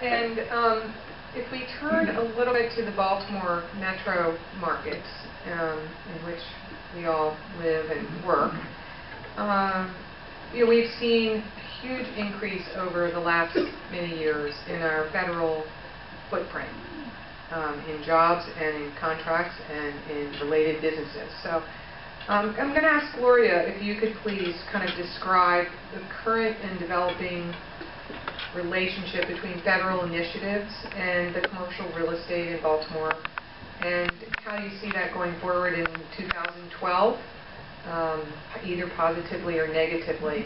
And if we turn a little bit to the Baltimore metro markets, in which we all live and work, we've seen a huge increase over the last many years in our federal footprint, in jobs and in contracts and in related businesses. So I'm going to ask Gloria if you could please kind of describe the current and developing relationship between federal initiatives and the commercial real estate in Baltimore, and how you see that going forward in 2012, either positively or negatively,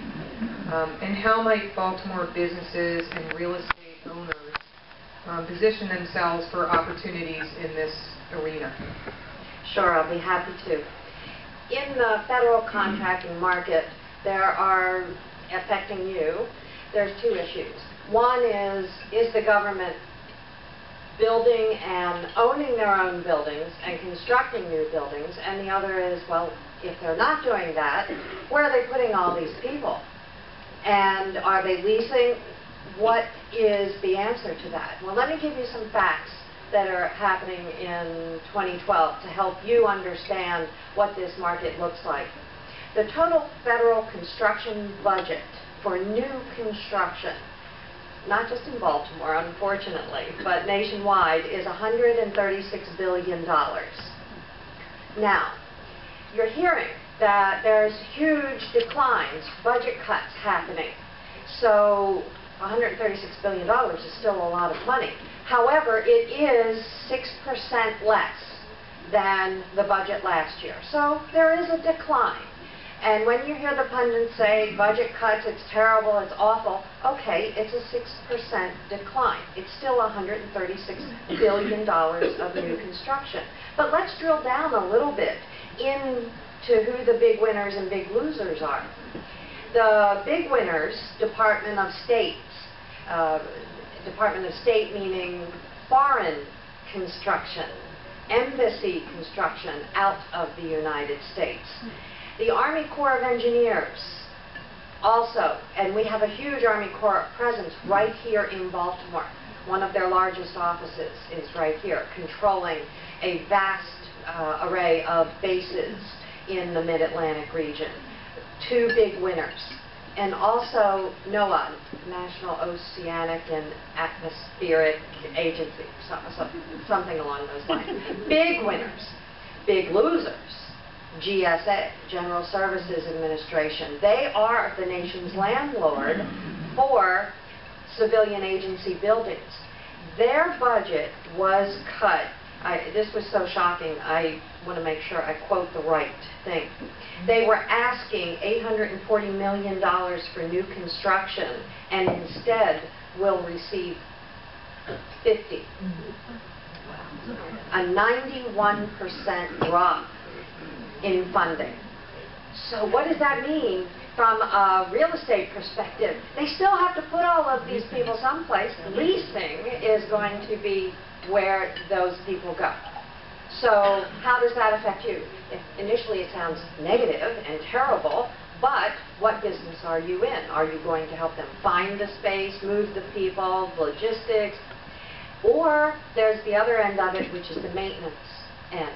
and how might Baltimore businesses and real estate owners position themselves for opportunities in this arena. Sure, I'll be happy to. In the federal contracting market, there are, affecting you, there's two issues. One is the government building and owning their own buildings and constructing new buildings? And the other is, well, if they're not doing that, where are they putting all these people? And are they leasing? What is the answer to that? Well, let me give you some facts that are happening in 2012 to help you understand what this market looks like. The total federal construction budget for new construction, not just in Baltimore, unfortunately, but nationwide, is $136 billion. Now, you're hearing that there's huge declines, budget cuts happening. So $136 billion is still a lot of money. However, it is 6% less than the budget last year. So there is a decline. And when you hear the pundits say budget cuts, it's terrible, it's awful, okay, it's a 6% decline. It's still $136 billion of new construction. But let's drill down a little bit into who the big winners and big losers are. The big winners, Department of State meaning foreign construction, embassy construction out of the United States. The Army Corps of Engineers also, and we have a huge Army Corps presence right here in Baltimore. One of their largest offices is right here, controlling a vast array of bases in the Mid-Atlantic region. Two big winners. And also NOAA, National Oceanic and Atmospheric Agency, something along those lines. Big winners. Big losers. GSA, General Services Administration. They are the nation's landlord for civilian agency buildings. Their budget was cut. This was so shocking, I want to make sure I quote the right thing. They were asking $840 million for new construction, and instead will receive 50. A 91% drop in funding. So what does that mean from a real estate perspective? They still have to put all of these people someplace. Leasing is going to be where those people go. So how does that affect you? Initially it sounds negative and terrible, but what business are you in? Are you going to help them find the space, move the people, logistics? Or there's the other end of it, which is the maintenance end.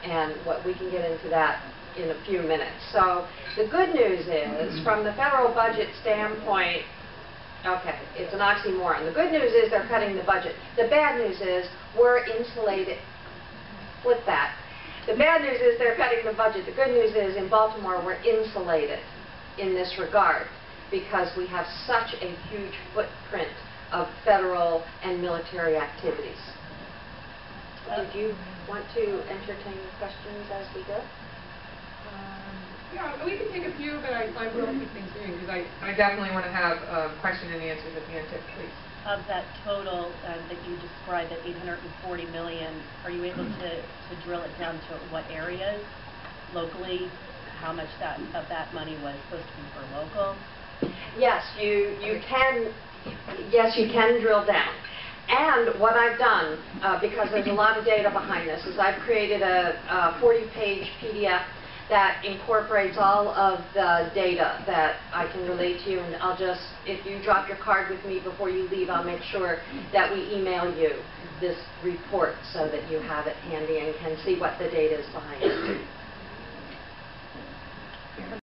And what we can get into that in a few minutes. So the good news is, from the federal budget standpoint, okay, it's an oxymoron. The good news is they're cutting the budget. The bad news is we're insulated. Flip that. The bad news is they're cutting the budget. The good news is in Baltimore we're insulated in this regard because we have such a huge footprint of federal and military activities. Did you want to entertain questions as we go? Yeah, we can take a few, but I will keep things moving because I definitely want to have question and answers at the end, please. Of that total that you described, that $840 million, are you able to drill it down to what areas locally? How much of that money was supposed to be for local? Yes, you can. Yes, you can drill down. And what I've done, because there's a lot of data behind this, is I've created a 40-page PDF that incorporates all of the data that I can relate to you, and I'll just, if you drop your card with me before you leave, I'll make sure that we email you this report so that you have it handy and can see what the data is behind it.